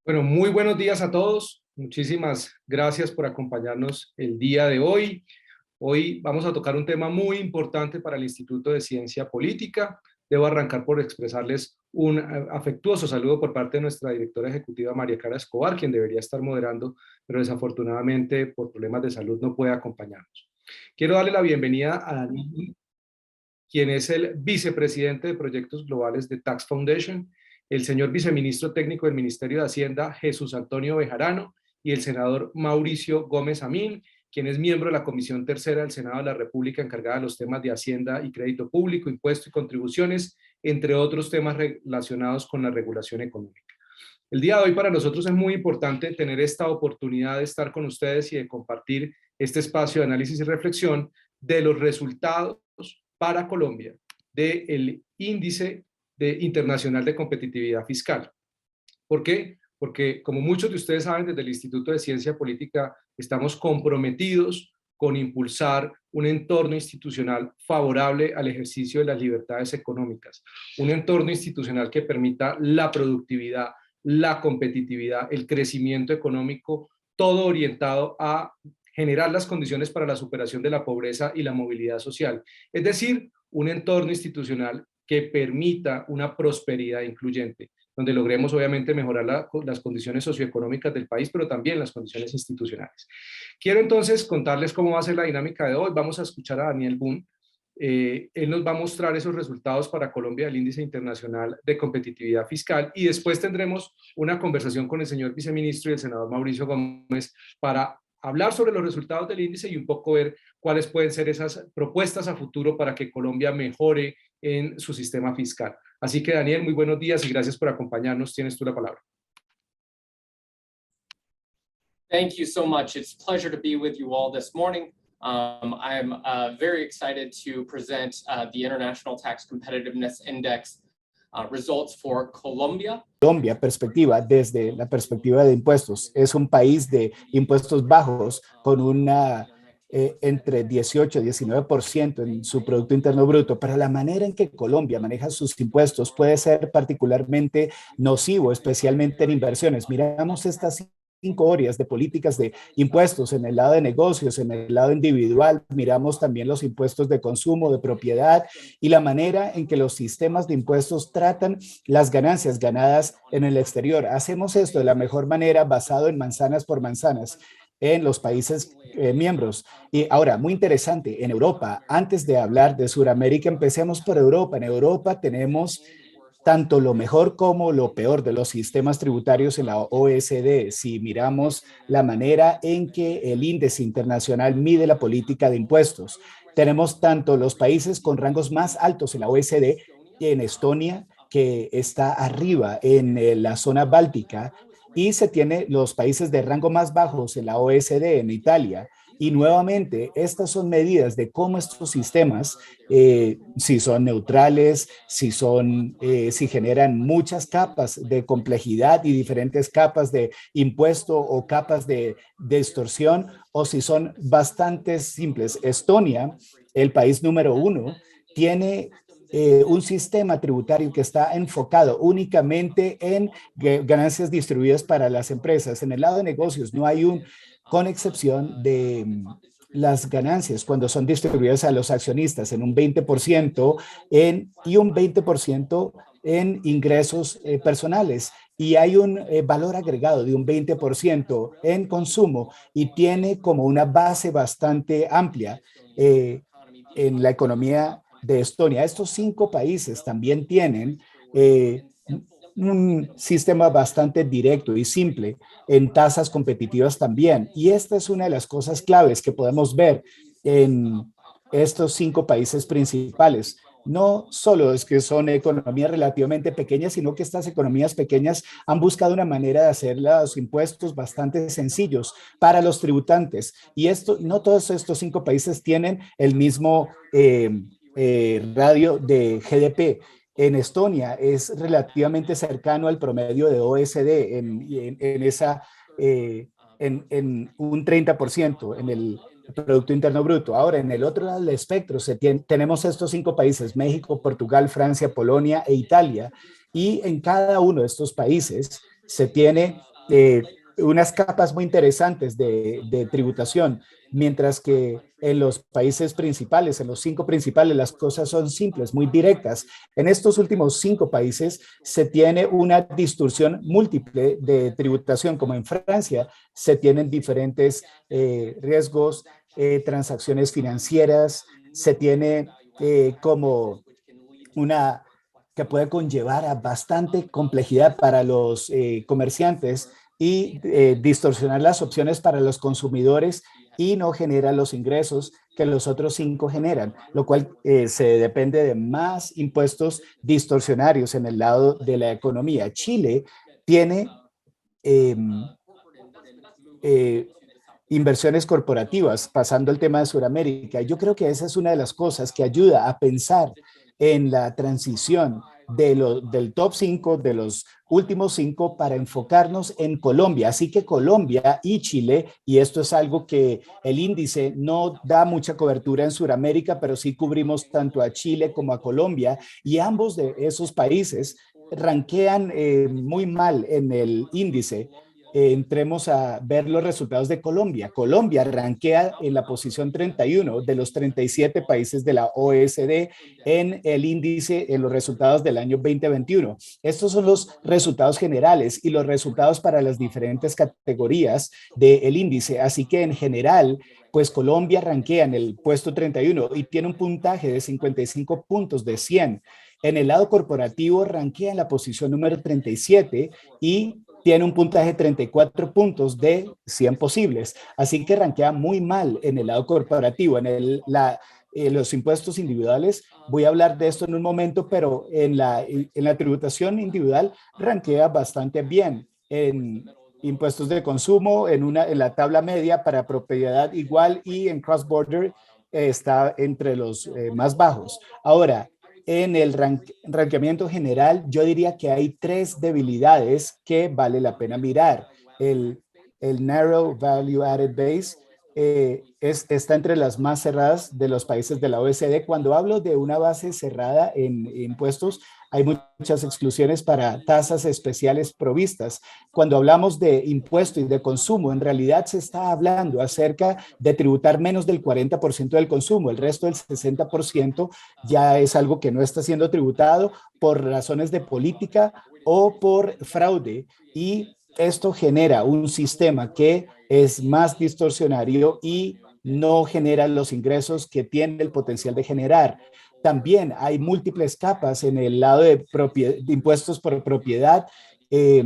Bueno, muy buenos días a todos. Muchísimas gracias por acompañarnos el día de hoy. Hoy vamos a tocar un tema muy importante para el Instituto de Ciencia Política. Debo arrancar por expresarles un afectuoso saludo por parte de nuestra directora ejecutiva María Clara Escobar, quien debería estar moderando, pero desafortunadamente por problemas de salud no puede acompañarnos. Quiero darle la bienvenida a Daniel, quien es el vicepresidente de Proyectos Globales de Tax Foundation, el señor viceministro técnico del Ministerio de Hacienda, Jesús Antonio Bejarano, y el senador Mauricio Gómez Amín, quien es miembro de la Comisión Tercera del Senado de la República encargada de los temas de Hacienda y Crédito Público, Impuestos y Contribuciones, entre otros temas relacionados con la regulación económica. El día de hoy para nosotros es muy importante tener esta oportunidad de estar con ustedes y de compartir este espacio de análisis y reflexión de los resultados para Colombia del índice internacional de competitividad fiscal. ¿Por qué? Porque como muchos de ustedes saben, desde el Instituto de Ciencia Política estamos comprometidos con impulsar un entorno institucional favorable al ejercicio de las libertades económicas, un entorno institucional que permita la productividad, la competitividad, el crecimiento económico, todo orientado a generar las condiciones para la superación de la pobreza y la movilidad social. Es decir, un entorno institucional que permita una prosperidad incluyente, donde logremos obviamente mejorar las condiciones socioeconómicas del país, pero también las condiciones institucionales. Quiero entonces contarles cómo va a ser la dinámica de hoy. Vamos a escuchar a Daniel Boone. Él nos va a mostrar esos resultados para Colombia del Índice Internacional de Competitividad Fiscal y después tendremos una conversación con el señor viceministro y el senador Mauricio Gómez para hablar sobre los resultados del índice y un poco ver cuáles pueden ser esas propuestas a futuro para que Colombia mejore en su sistema fiscal. Así que Daniel, muy buenos días y gracias por acompañarnos. Tienes tú la palabra. Thank you so much. It's a pleasure to be with you all this morning. I'm very excited to present the International Tax Competitiveness Index results for Colombia. Colombia, desde la perspectiva de impuestos, es un país de impuestos bajos con una entre 18 y 19% en su Producto Interno Bruto, pero la manera en que Colombia maneja sus impuestos puede ser particularmente nocivo, especialmente en inversiones. Miramos estas 5 áreas de políticas de impuestos en el lado de negocios, en el lado individual, miramos también los impuestos de consumo, de propiedad y la manera en que los sistemas de impuestos tratan las ganancias ganadas en el exterior. Hacemos esto de la mejor manera basado en manzanas por manzanas en los países miembros. Y ahora, muy interesante, en Europa, antes de hablar de Sudamérica, empecemos por Europa. En Europa tenemos tanto lo mejor como lo peor de los sistemas tributarios en la OECD. Si miramos la manera en que el índice internacional mide la política de impuestos, tenemos tanto los países con rangos más altos en la OECD, en Estonia, que está arriba en la zona báltica, y se tiene los países de rango más bajos en la OECD, en Italia. Y nuevamente, estas son medidas de cómo estos sistemas, si son neutrales, si generan muchas capas de complejidad y diferentes capas de impuesto o capas de extorsión, o si son bastante simples. Estonia, el país número 1, tiene un sistema tributario que está enfocado únicamente en ganancias distribuidas para las empresas. En el lado de negocios no hay con excepción de las ganancias cuando son distribuidas a los accionistas en un 20% y un 20% en ingresos personales. Y hay un valor agregado de un 20% en consumo y tiene como una base bastante amplia en la economía de Estonia. Estos 5 países también tienen un sistema bastante directo y simple en tasas competitivas también. Y esta es una de las cosas claves que podemos ver en estos 5 países principales. No solo es que son economías relativamente pequeñas, sino que estas economías pequeñas han buscado una manera de hacer los impuestos bastante sencillos para los tributantes. Y no todos estos 5 países tienen el mismo radio de GDP. En Estonia es relativamente cercano al promedio de OECD en un 30% en el Producto Interno Bruto. Ahora, en el otro lado del espectro tenemos estos 5 países, México, Portugal, Francia, Polonia e Italia, y en cada uno de estos países se tiene unas capas muy interesantes de tributación, mientras que en los países principales, en los 5 principales, las cosas son simples, muy directas. En estos últimos 5 países se tiene una distorsión múltiple de tributación, como en Francia, se tienen diferentes riesgos, transacciones financieras, se tiene como una que puede conllevar a bastante complejidad para los comerciantes y distorsionar las opciones para los consumidores y no genera los ingresos que los otros 5 generan, lo cual se depende de más impuestos distorsionarios en el lado de la economía. Chile tiene eh, eh, inversiones corporativas, pasando el tema de Sudamérica. Yo creo que esa es una de las cosas que ayuda a pensar en la transición del top 5, de los últimos 5, para enfocarnos en Colombia. Así que Colombia y Chile, y esto es algo que el índice no da mucha cobertura en Sudamérica, pero sí cubrimos tanto a Chile como a Colombia, y ambos de esos países ranquean muy mal en el índice. Entremos a ver los resultados de Colombia. Colombia rankea en la posición 31 de los 37 países de la OECD en el índice, en los resultados del año 2021. Estos son los resultados generales y los resultados para las diferentes categorías del índice. Así que en general, pues Colombia rankea en el puesto 31 y tiene un puntaje de 55 puntos de 100. En el lado corporativo rankea en la posición número 37 y tiene un puntaje de 34 puntos de 100 posibles. Así que rankea muy mal en el lado corporativo. Los impuestos individuales, voy a hablar de esto en un momento, pero en la tributación individual rankea bastante bien. En impuestos de consumo, en la tabla media para propiedad igual, y en cross-border está entre los más bajos. Ahora, en el ranqueamiento general, yo diría que hay 3 debilidades que vale la pena mirar. El Narrow Value Added Base está entre las más cerradas de los países de la OECD. Cuando hablo de una base cerrada en impuestos, hay muchas exclusiones para tasas especiales provistas. Cuando hablamos de impuesto y de consumo, en realidad se está hablando acerca de tributar menos del 40% del consumo. El resto del 60% ya es algo que no está siendo tributado por razones de política o por fraude, y esto genera un sistema que es más distorsionario y no genera los ingresos que tiene el potencial de generar. También hay múltiples capas en el lado de impuestos por propiedad. Eh,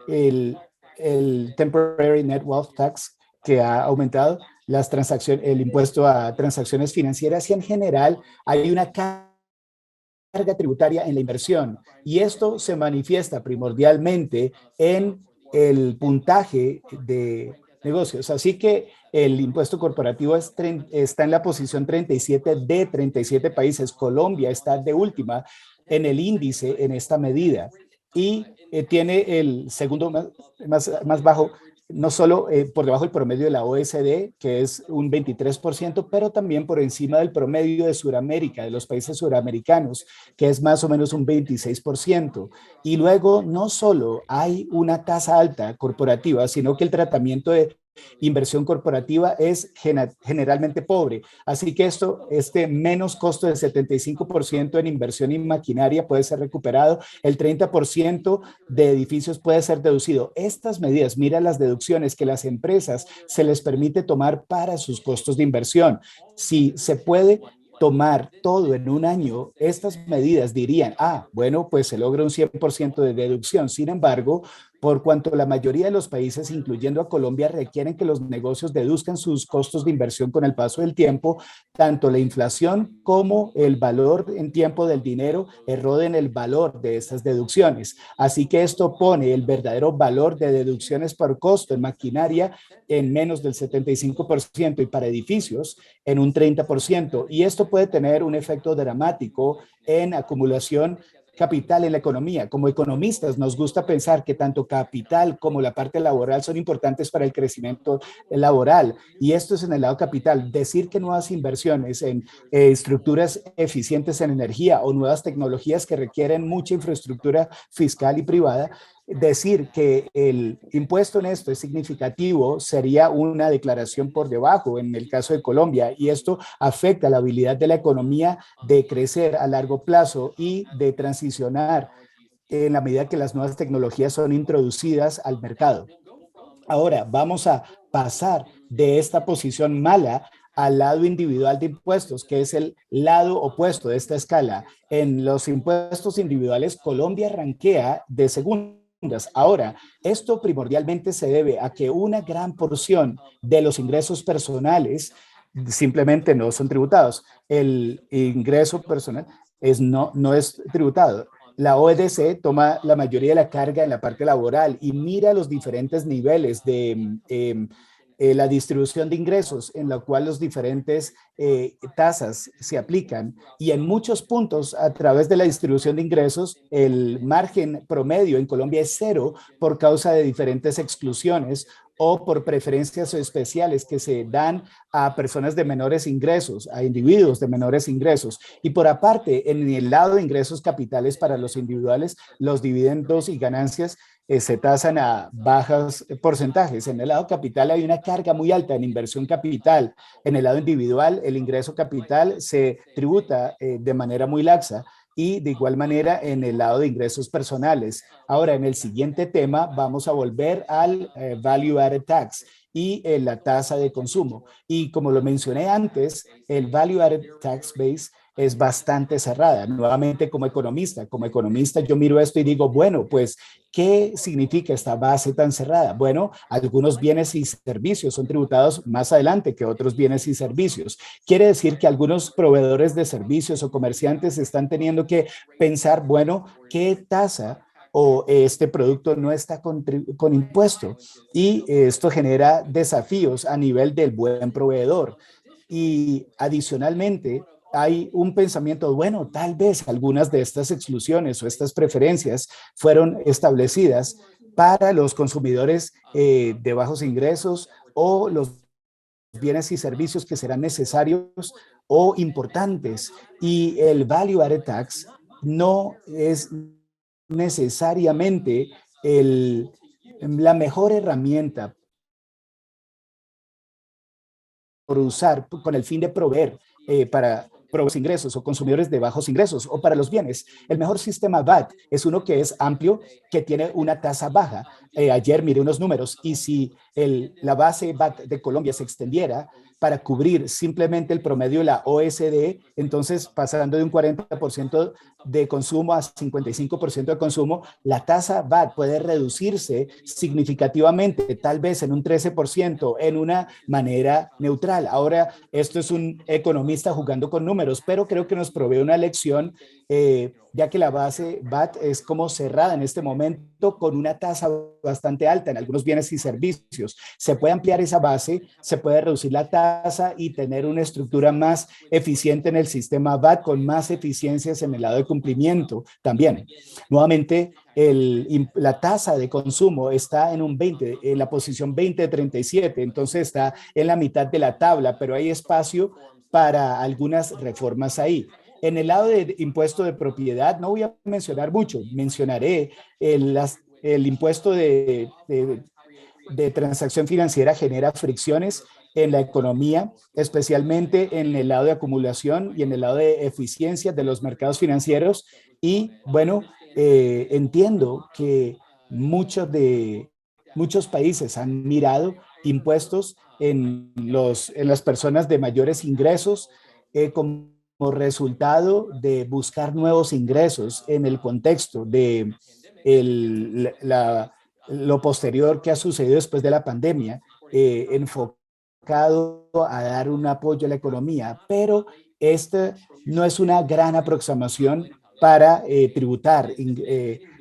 el Temporary Net Wealth Tax, que ha aumentado las transacciones, el impuesto a transacciones financieras, y en general hay una carga tributaria en la inversión, y esto se manifiesta primordialmente en el puntaje de negocios. Así que el impuesto corporativo está en la posición 37 de 37 países. Colombia está de última en el índice en esta medida, y tiene el segundo más bajo, no solo por debajo del promedio de la OECD, que es un 23%, pero también por encima del promedio de Sudamérica, de los países suramericanos, que es más o menos un 26%. Y luego no solo hay una tasa alta corporativa, sino que el tratamiento de inversión corporativa es generalmente pobre. Así que este menos costo del 75% en inversión en maquinaria puede ser recuperado, el 30% de edificios puede ser deducido. Estas medidas, mira las deducciones que las empresas se les permite tomar para sus costos de inversión. Si se puede tomar todo en un año, estas medidas dirían, bueno, pues se logra un 100% de deducción. Sin embargo, por cuanto la mayoría de los países, incluyendo a Colombia, requieren que los negocios deduzcan sus costos de inversión con el paso del tiempo, tanto la inflación como el valor en tiempo del dinero eroden el valor de estas deducciones. Así que esto pone el verdadero valor de deducciones por costo en maquinaria en menos del 75% y para edificios en un 30%. Y esto puede tener un efecto dramático en acumulación capital en la economía. Como economistas nos gusta pensar que tanto capital como la parte laboral son importantes para el crecimiento laboral, y esto es en el lado capital. Decir que nuevas inversiones en estructuras eficientes en energía o nuevas tecnologías que requieren mucha infraestructura fiscal y privada decir que el impuesto en esto es significativo sería una declaración por debajo en el caso de Colombia, y esto afecta la habilidad de la economía de crecer a largo plazo y de transicionar en la medida que las nuevas tecnologías son introducidas al mercado. Ahora vamos a pasar de esta posición mala al lado individual de impuestos, que es el lado opuesto de esta escala. En los impuestos individuales, Colombia rankea de segundas. Ahora, esto primordialmente se debe a que una gran porción de los ingresos personales simplemente no son tributados. El ingreso personal no es tributado. La OEDC toma la mayoría de la carga en la parte laboral y mira los diferentes niveles de la distribución de ingresos en la cual los diferentes tasas se aplican, y en muchos puntos a través de la distribución de ingresos el margen promedio en Colombia es cero por causa de diferentes exclusiones o por preferencias especiales que se dan a personas de menores ingresos, a individuos de menores ingresos. Y por aparte, en el lado de ingresos capitales para los individuales, los dividendos y ganancias se tasan a bajos porcentajes. En el lado capital hay una carga muy alta en inversión capital. En el lado individual, el ingreso capital se tributa de manera muy laxa, y de igual manera en el lado de ingresos personales. Ahora, en el siguiente tema vamos a volver al Value Added Tax y la tasa de consumo. Y como lo mencioné antes, el Value Added Tax Base es bastante cerrada. Nuevamente, como economista yo miro esto y digo, bueno, pues, ¿qué significa esta base tan cerrada? Bueno, algunos bienes y servicios son tributados más adelante que otros bienes y servicios. Quiere decir que algunos proveedores de servicios o comerciantes están teniendo que pensar, bueno, ¿qué tasa o este producto no está con impuesto? Y esto genera desafíos a nivel del buen proveedor. Y adicionalmente, hay un pensamiento, bueno, tal vez algunas de estas exclusiones o estas preferencias fueron establecidas para los consumidores de bajos ingresos o los bienes y servicios que serán necesarios o importantes. Y el Value Added Tax no es necesariamente la mejor herramienta por usar con el fin de proveer para los ingresos o consumidores de bajos ingresos o para los bienes. El mejor sistema VAT es uno que es amplio, que tiene una tasa baja. Ayer miré unos números, y si la base VAT de Colombia se extendiera para cubrir simplemente el promedio de la OSD, entonces pasando de un 40% de consumo a 55% de consumo, la tasa VAT puede reducirse significativamente, tal vez en un 13%, en una manera neutral. Ahora, esto es un economista jugando con números, pero creo que nos provee una lección, ya que la base VAT es como cerrada en este momento con una tasa bastante alta en algunos bienes y servicios. Se puede ampliar esa base, se puede reducir la tasa y tener una estructura más eficiente en el sistema VAT, con más eficiencias en el lado de cumplimiento también. Nuevamente, la tasa de consumo está en la posición 20 de 37, entonces está en la mitad de la tabla, pero hay espacio para algunas reformas ahí. En el lado de impuesto de propiedad no voy a mencionar mucho, mencionaré el impuesto de transacción financiera genera fricciones en la economía, especialmente en el lado de acumulación y en el lado de eficiencia de los mercados financieros. Y bueno, entiendo que muchos países han mirado impuestos en las personas de mayores ingresos como resultado de buscar nuevos ingresos en el contexto de lo posterior que ha sucedido después de la pandemia, enfocado a dar un apoyo a la economía, pero esta no es una gran aproximación para tributar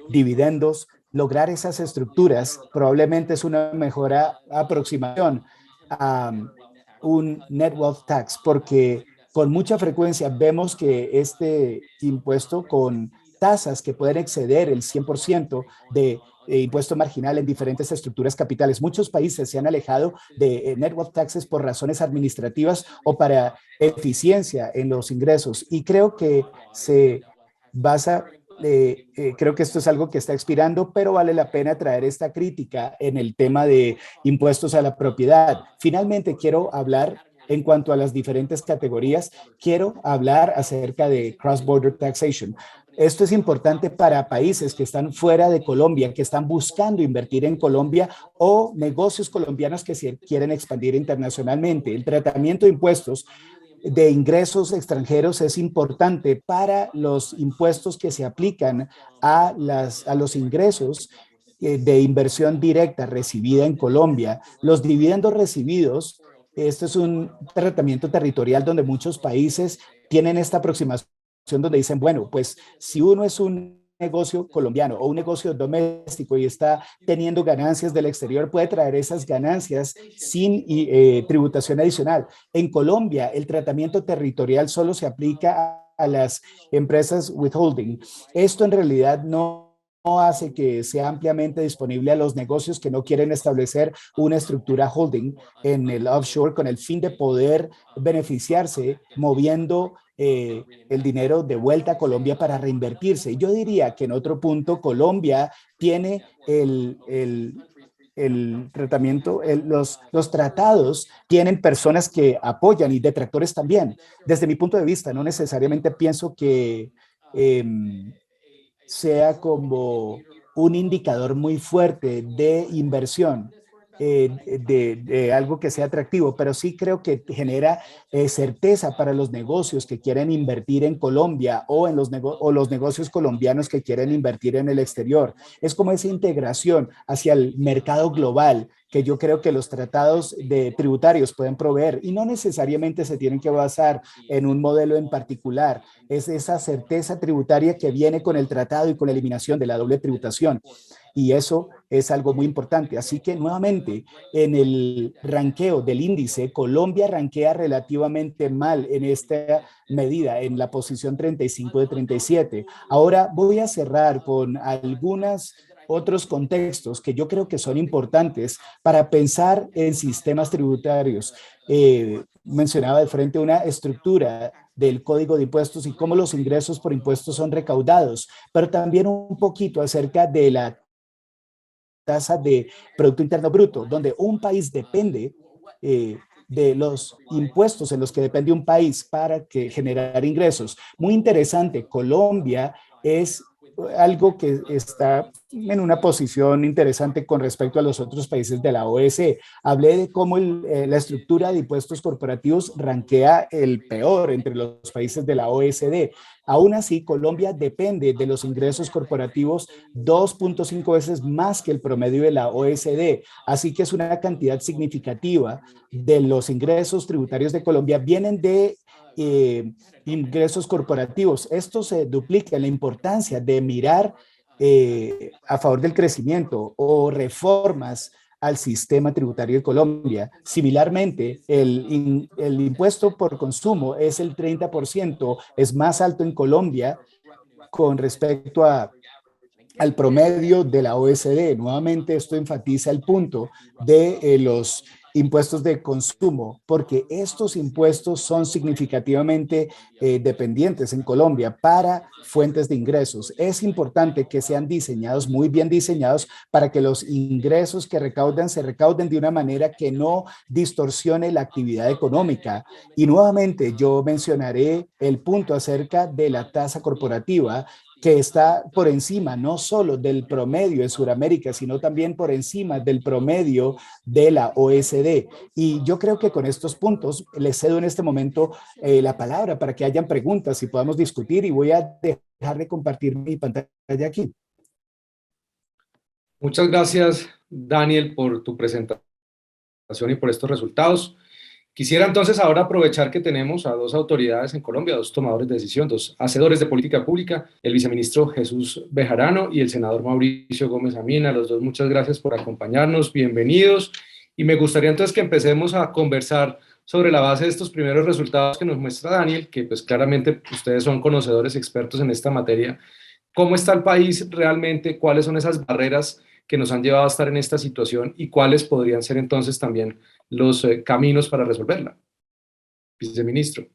dividendos. Lograr esas estructuras probablemente es una mejor aproximación a un net wealth tax, porque con mucha frecuencia vemos que este impuesto con tasas que pueden exceder el 100% de impuesto marginal en diferentes estructuras capitales. Muchos países se han alejado de net wealth taxes por razones administrativas o para eficiencia en los ingresos, y creo que se basa creo que esto es algo que está expirando, pero vale la pena traer esta crítica en el tema de impuestos a la propiedad. Finalmente, quiero hablar en cuanto a las diferentes categorías, quiero hablar acerca de cross-border taxation. Esto es importante para países que están fuera de Colombia, que están buscando invertir en Colombia o negocios colombianos que se quieren expandir internacionalmente. El tratamiento de impuestos de ingresos extranjeros es importante para los impuestos que se aplican a los ingresos de inversión directa recibida en Colombia. Los dividendos recibidos, esto es un tratamiento territorial donde muchos países tienen esta aproximación donde dicen, bueno, pues si uno es un negocio colombiano o un negocio doméstico y está teniendo ganancias del exterior, puede traer esas ganancias sin tributación adicional. En Colombia, el tratamiento territorial solo se aplica a las empresas withholding. Esto en realidad no hace que sea ampliamente disponible a los negocios que no quieren establecer una estructura holding en el offshore con el fin de poder beneficiarse moviendo el dinero de vuelta a Colombia para reinvertirse. Yo diría que en otro punto Colombia tiene el tratamiento, los tratados tienen personas que apoyan y detractores también. Desde mi punto de vista, no necesariamente pienso que sea como un indicador muy fuerte de inversión, de algo que sea atractivo, pero sí creo que genera certeza para los negocios que quieren invertir en Colombia o, o los negocios colombianos que quieren invertir en el exterior. Es como esa integración hacia el mercado global que yo creo que los tratados de tributarios pueden proveer y no necesariamente se tienen que basar en un modelo en particular. Es esa certeza tributaria que viene con el tratado y con la eliminación de la doble tributación. Y eso es algo muy importante. Así que nuevamente, en el ranqueo del índice, Colombia ranquea relativamente mal en esta medida, en la posición 35 de 37. Ahora voy a cerrar con algunas otros contextos que yo creo que son importantes para pensar en sistemas tributarios. Mencionaba de frente una estructura del Código de Impuestos y cómo los ingresos por impuestos son recaudados, pero también un poquito acerca de la tasa de Producto Interno Bruto, donde un país depende de los impuestos en los que depende un país para generar ingresos. Muy interesante, Colombia es algo que está en una posición interesante con respecto a los otros países de la OECDE. Hablé de cómo la estructura de impuestos corporativos rankea el peor entre los países de la OECDE. Aún así, Colombia depende de los ingresos corporativos 2.5 veces más que el promedio de la OECDE. Así que es una cantidad significativa de los ingresos tributarios de Colombia vienen de ingresos corporativos. Esto se duplica en la importancia de mirar a favor del crecimiento o reformas al sistema tributario de Colombia. Similarmente, el impuesto por consumo es el 30%, es más alto en Colombia con respecto al promedio de la OSD. Nuevamente, esto enfatiza el punto de los impuestos de consumo, porque estos impuestos son significativamente dependientes en Colombia para fuentes de ingresos. Es importante que sean diseñados, muy bien diseñados, para que los ingresos que recaudan se recauden de una manera que no distorsione la actividad económica. Y nuevamente yo mencionaré el punto acerca de la tasa corporativa, que está por encima no solo del promedio en Sudamérica, sino también por encima del promedio de la OSD. Y yo creo que con estos puntos les cedo en este momento la palabra para que hayan preguntas y podamos discutir, y voy a dejar de compartir mi pantalla aquí. Muchas gracias, Daniel, por tu presentación y por estos resultados. Quisiera entonces ahora aprovechar que tenemos a dos autoridades en Colombia, dos tomadores de decisión, dos hacedores de política pública, el viceministro Jesús Bejarano y el senador Mauricio Gómez Amina. Los dos, muchas gracias por acompañarnos, bienvenidos. Y me gustaría entonces que empecemos a conversar sobre la base de estos primeros resultados que nos muestra Daniel, que pues claramente ustedes son conocedores, expertos en esta materia. ¿Cómo está el país realmente? ¿Cuáles son esas barreras que nos han llevado a estar en esta situación y cuáles podrían ser entonces también los caminos para resolverla? Viceministro.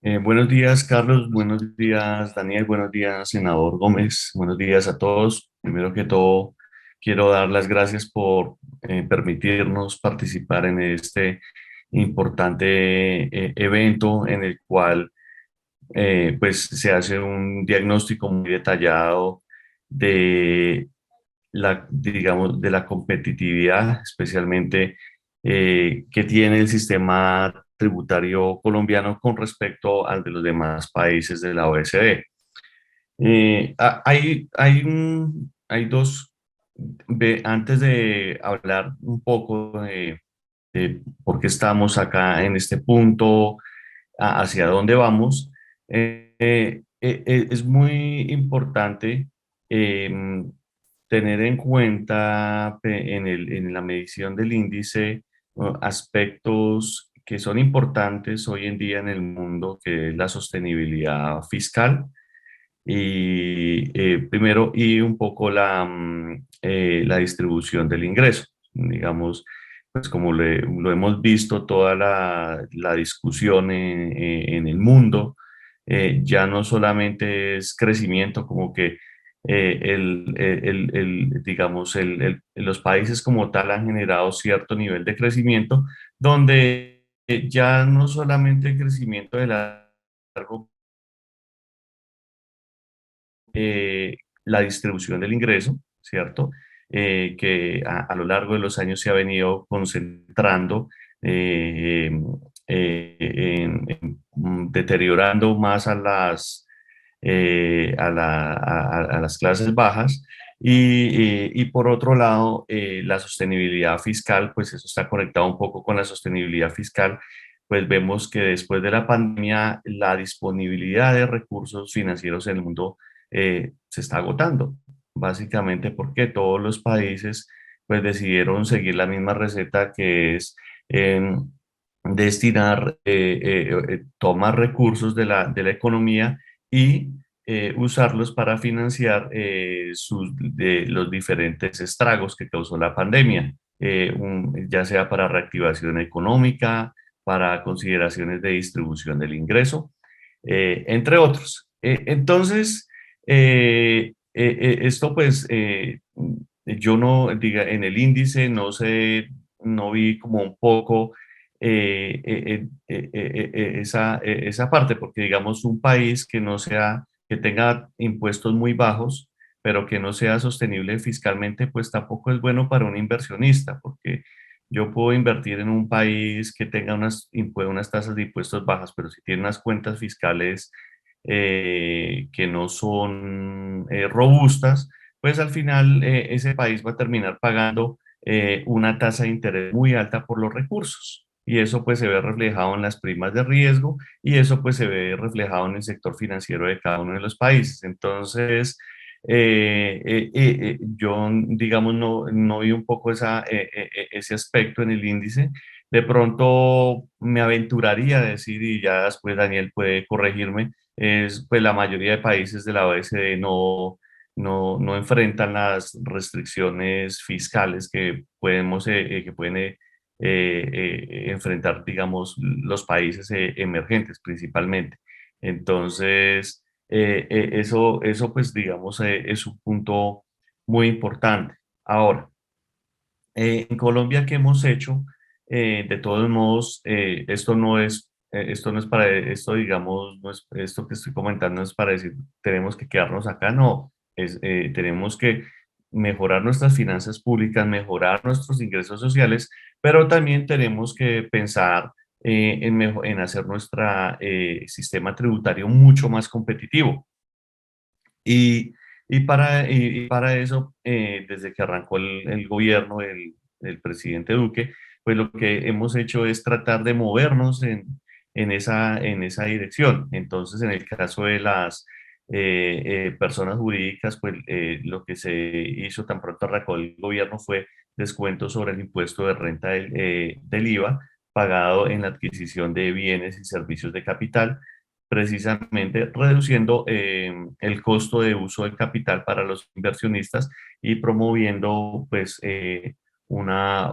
Buenos días, Carlos. Buenos días, Daniel. Buenos días, senador Gómez. Buenos días a todos. Primero que todo, quiero dar las gracias por permitirnos participar en este importante evento en el cual pues se hace un diagnóstico muy detallado de digamos, de la competitividad, especialmente que tiene el sistema tributario colombiano con respecto al de los demás países de la OECD. Hay dos, antes de hablar un poco de por qué estamos acá en este punto, hacia dónde vamos, es muy importante tener en cuenta en la medición del índice aspectos que son importantes hoy en día en el mundo, que es la sostenibilidad fiscal y primero y un poco la distribución del ingreso. Digamos, pues como lo hemos visto, toda la discusión en el mundo, ya no solamente es crecimiento, como que digamos, los países como tal han generado cierto nivel de crecimiento, donde ya no solamente el crecimiento de largo la distribución del ingreso, ¿cierto? Que a lo largo de los años se ha venido concentrando, eh, deteriorando más a las clases bajas. Y por otro lado, la sostenibilidad fiscal, pues eso está conectado un poco con la sostenibilidad fiscal, pues vemos que después de la pandemia la disponibilidad de recursos financieros en el mundo se está agotando, básicamente porque todos los países pues decidieron seguir la misma receta que es destinar, tomar recursos de la economía y usarlos para financiar los diferentes estragos que causó la pandemia, ya sea para reactivación económica, para consideraciones de distribución del ingreso, entre otros. Entonces, esto pues yo no, diga, en el índice no sé, no vi como un poco esa parte, porque digamos un país que no sea, que tenga impuestos muy bajos, pero que no sea sostenible fiscalmente, pues tampoco es bueno para un inversionista, porque yo puedo invertir en un país que tenga unas tasas de impuestos bajas, pero si tiene unas cuentas fiscales que no son robustas, pues al final ese país va a terminar pagando una tasa de interés muy alta por los recursos. Y eso pues se ve reflejado en las primas de riesgo y eso pues se ve reflejado en el sector financiero de cada uno de los países. Entonces, yo digamos no vi un poco ese aspecto en el índice. De pronto me aventuraría a decir, y ya después Daniel puede corregirme, es pues la mayoría de países de la OECD no enfrentan las restricciones fiscales que pueden enfrentar, digamos, los países emergentes principalmente. Entonces, eso pues, digamos, es un punto muy importante. Ahora, en Colombia, ¿qué hemos hecho? De todos modos, esto no es para, esto digamos, no es, esto que estoy comentando no es para decir, tenemos que quedarnos acá, no, tenemos que mejorar nuestras finanzas públicas, mejorar nuestros ingresos sociales, pero también tenemos que pensar en hacer nuestro sistema tributario mucho más competitivo. Y, y para eso, desde que arrancó el gobierno del presidente Duque, pues lo que hemos hecho es tratar de movernos en esa dirección. Entonces, en el caso de las personas jurídicas, pues lo que se hizo tan pronto arrancó el gobierno fue descuento sobre el impuesto de renta del IVA pagado en la adquisición de bienes y servicios de capital, precisamente reduciendo el costo de uso del capital para los inversionistas y promoviendo pues una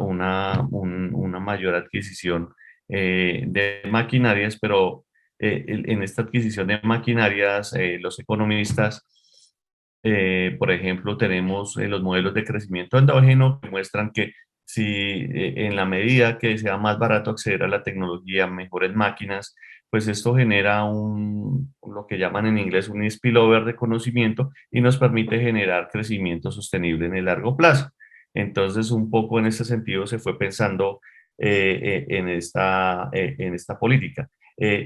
mayor adquisición de maquinarias, pero en esta adquisición de maquinarias, los economistas, por ejemplo, tenemos los modelos de crecimiento endógeno que muestran que si en la medida que sea más barato acceder a la tecnología, mejores máquinas, pues esto genera lo que llaman en inglés un spillover de conocimiento y nos permite generar crecimiento sostenible en el largo plazo. Entonces, un poco en ese sentido se fue pensando en esta política.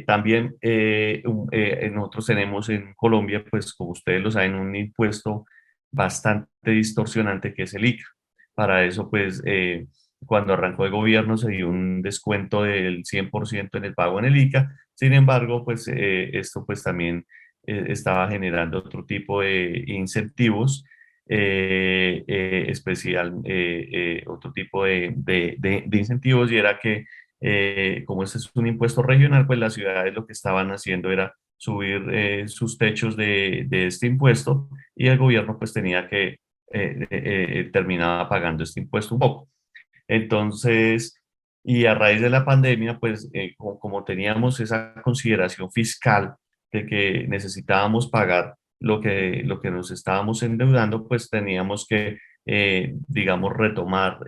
También nosotros tenemos en Colombia, pues como ustedes lo saben, un impuesto bastante distorsionante que es el ICA. Para eso, pues cuando arrancó el gobierno se dio un descuento del 100% en el pago en el ICA. Sin embargo, pues esto pues también estaba generando otro tipo de incentivos, otro tipo de incentivos, y era que como este es un impuesto regional, pues las ciudades lo que estaban haciendo era subir sus techos de este impuesto, y el gobierno pues tenía que terminaba pagando este impuesto un poco. Entonces, y a raíz de la pandemia, pues como teníamos esa consideración fiscal de que necesitábamos pagar lo que nos estábamos endeudando, pues teníamos que, digamos, retomar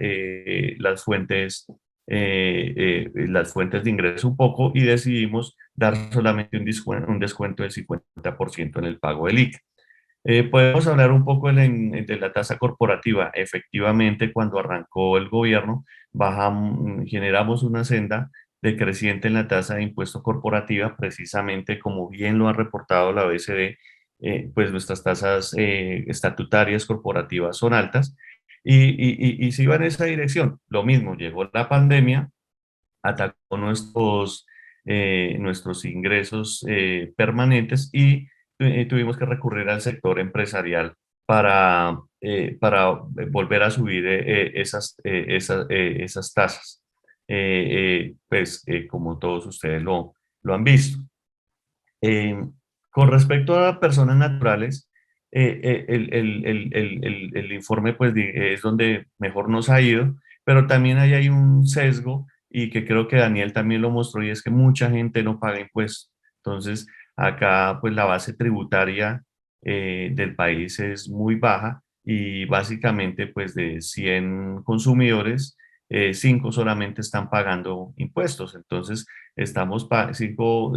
las fuentes de ingreso un poco, y decidimos dar solamente un descuento del 50% en el pago del ICA. Podemos hablar un poco de la tasa corporativa. Efectivamente, cuando arrancó el gobierno, generamos una senda decreciente en la tasa de impuesto corporativa, precisamente como bien lo ha reportado la OECD. Pues nuestras tasas estatutarias corporativas son altas, y se iba en esa dirección. Lo mismo, llegó la pandemia, atacó nuestros ingresos permanentes, y tuvimos que recurrir al sector empresarial para volver a subir esas tasas, pues como todos ustedes lo han visto. Eh, con respecto a personas naturales, el informe pues es donde mejor nos ha ido, pero también ahí hay un sesgo, y que creo que Daniel también lo mostró, y es que mucha gente no paga impuestos. Entonces, acá pues la base tributaria del país es muy baja, y básicamente pues de 100 consumidores, 5 solamente están pagando impuestos. Entonces, cinco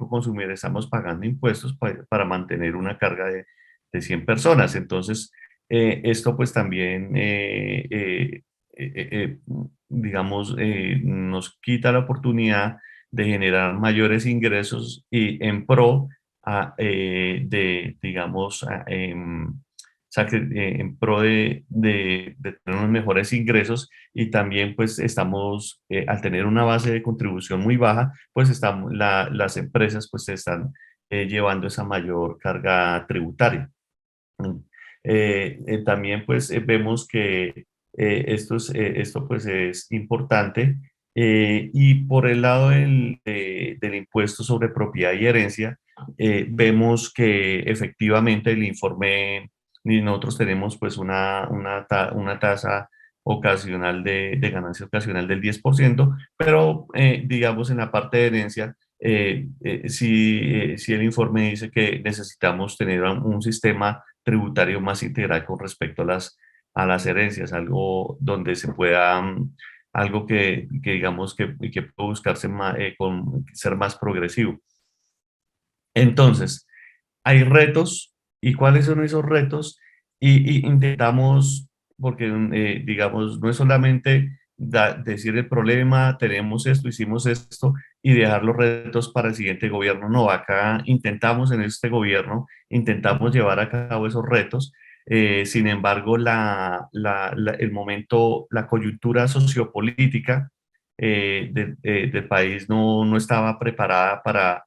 consumidores estamos pagando impuestos para mantener una carga de 100 personas. Entonces, esto pues también, digamos, nos quita la oportunidad de generar mayores ingresos, y en pro digamos, en pro de tener unos mejores ingresos. Y también pues estamos, al tener una base de contribución muy baja, pues las empresas pues están llevando esa mayor carga tributaria. Mm. También pues vemos que esto pues es importante, y por el lado del impuesto sobre propiedad y herencia, vemos que efectivamente el informe, y nosotros tenemos pues una tasa ocasional de ganancia ocasional del 10%, pero digamos en la parte de herencia, sí el informe dice que necesitamos tener un sistema tributario más integral con respecto a las herencias, algo donde se pueda, algo que digamos que puede buscarse ser más progresivo. Entonces, hay retos. ¿Y cuáles son esos retos? Y intentamos, porque digamos, no es solamente decir el problema, tenemos esto, hicimos esto, y dejar los retos para el siguiente gobierno. No, acá intentamos en este gobierno, intentamos llevar a cabo esos retos. Sin embargo, el momento, la coyuntura sociopolítica del país no estaba preparada para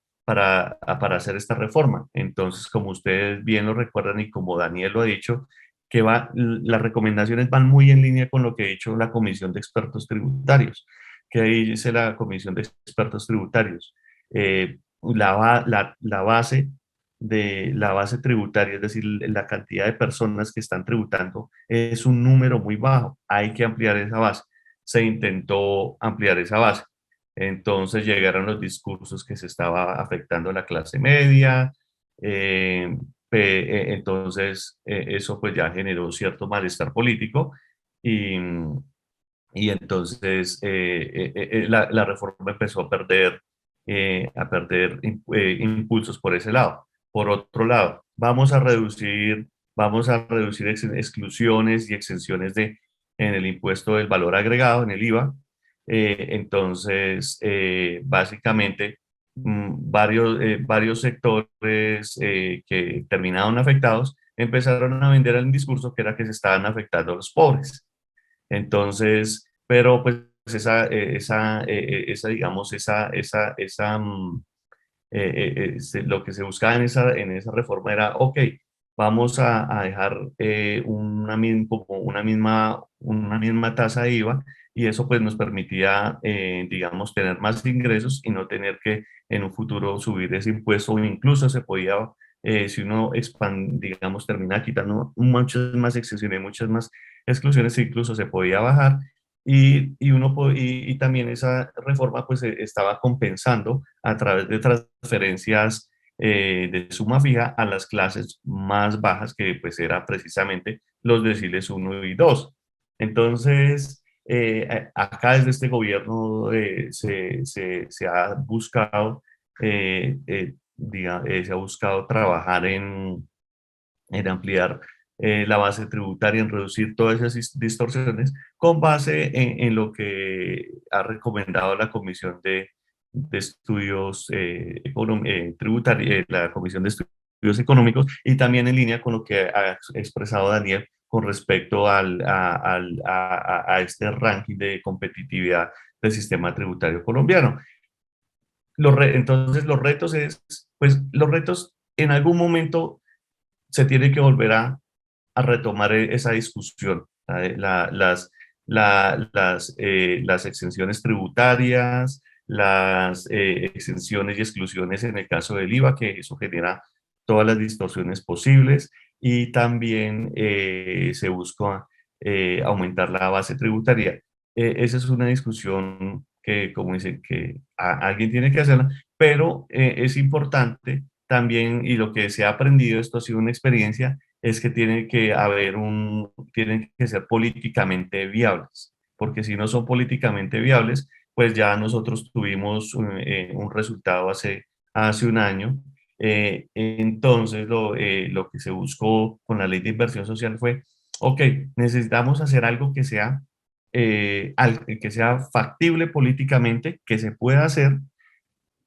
hacer esta reforma. Entonces, como ustedes bien lo recuerdan, y como Daniel lo ha dicho, las recomendaciones van muy en línea con lo que ha dicho la Comisión de Expertos Tributarios. Que dice la Comisión de Expertos Tributarios? La base tributaria, es decir, la cantidad de personas que están tributando, es un número muy bajo. Hay que ampliar esa base. Se intentó ampliar esa base. Entonces llegaron los discursos que se estaba afectando a la clase media, entonces eso pues ya generó cierto malestar político y, y entonces la reforma empezó a perder impulsos por ese lado. Por otro lado, vamos a reducir exclusiones y exenciones en el impuesto del valor agregado, en el IVA. Entonces, básicamente, varios sectores que terminaron afectados empezaron a vender el discurso que era que se estaban afectando a los pobres. Entonces, pero pues digamos, lo que se buscaba en esa reforma era, ok, vamos a dejar como una misma tasa de IVA y eso pues nos permitía, digamos, tener más ingresos y no tener que en un futuro subir ese impuesto o incluso se podía, si uno digamos, termina quitando muchas más exenciones, muchas más exclusiones, incluso se podía bajar y también esa reforma pues estaba compensando a través de transferencias de suma fija a las clases más bajas, que pues era precisamente los deciles 1 y 2. Entonces, acá desde este gobierno se ha buscado, se ha buscado trabajar en ampliar la base tributaria, en reducir todas esas distorsiones con base en lo que ha recomendado la Comisión de Estudios Tributarios, la Comisión de Estudios Económicos, y también en línea con lo que ha expresado Daniel con respecto a este ranking de competitividad del sistema tributario colombiano. Entonces los retos en algún momento se tiene que volver a retomar esa discusión, las exenciones tributarias, las exenciones y exclusiones en el caso del IVA, que eso genera todas las distorsiones posibles, y también se busca aumentar la base tributaria. Esa es una discusión que, como dicen, que alguien tiene que hacerla, pero es importante también, y lo que se ha aprendido, esto ha sido una experiencia, es que tienen que ser políticamente viables, porque si no son políticamente viables, pues ya nosotros tuvimos un resultado hace un año. Entonces, lo que se buscó con la ley de inversión social fue, ok, necesitamos hacer algo que sea factible políticamente, que se pueda hacer,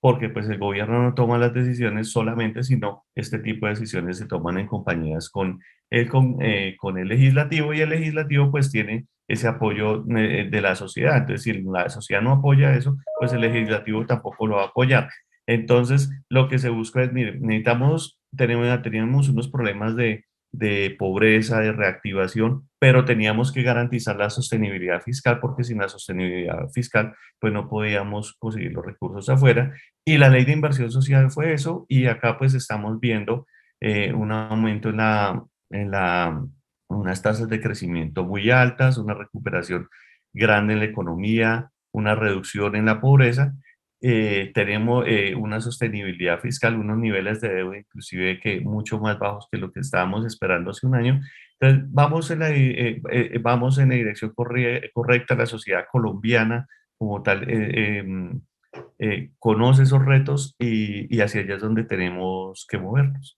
porque pues el gobierno no toma las decisiones solamente, sino este tipo de decisiones se toman en compañías con el legislativo, y el legislativo pues tiene ese apoyo de la sociedad. Entonces, si la sociedad no apoya eso, pues el legislativo tampoco lo va a apoyar. Entonces, lo que se busca es, mire, teníamos unos problemas de pobreza, de reactivación, pero teníamos que garantizar la sostenibilidad fiscal, porque sin la sostenibilidad fiscal, pues no podíamos conseguir los recursos afuera. Y la ley de inversión social fue eso, y acá pues estamos viendo un aumento unas tasas de crecimiento muy altas, una recuperación grande en la economía, una reducción en la pobreza. Tenemos una sostenibilidad fiscal, unos niveles de deuda inclusive que mucho más bajos que lo que estábamos esperando hace un año. Entonces, vamos en la dirección correcta. La sociedad colombiana como tal conoce esos retos y hacia allá es donde tenemos que movernos.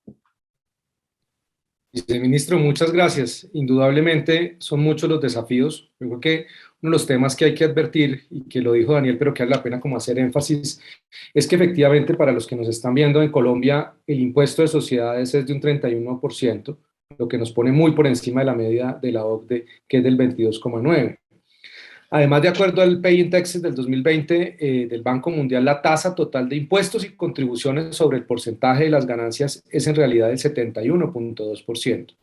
Viceministro, muchas gracias. Indudablemente son muchos los desafíos. Yo creo que uno de los temas que hay que advertir, y que lo dijo Daniel, pero que vale la pena como hacer énfasis, es que efectivamente para los que nos están viendo en Colombia, el impuesto de sociedades es de un 31%, lo que nos pone muy por encima de la media de la OCDE, que es del 22,9%. Además, de acuerdo al Pay in Taxes del 2020 del Banco Mundial, la tasa total de impuestos y contribuciones sobre el porcentaje de las ganancias es en realidad del 71,2%.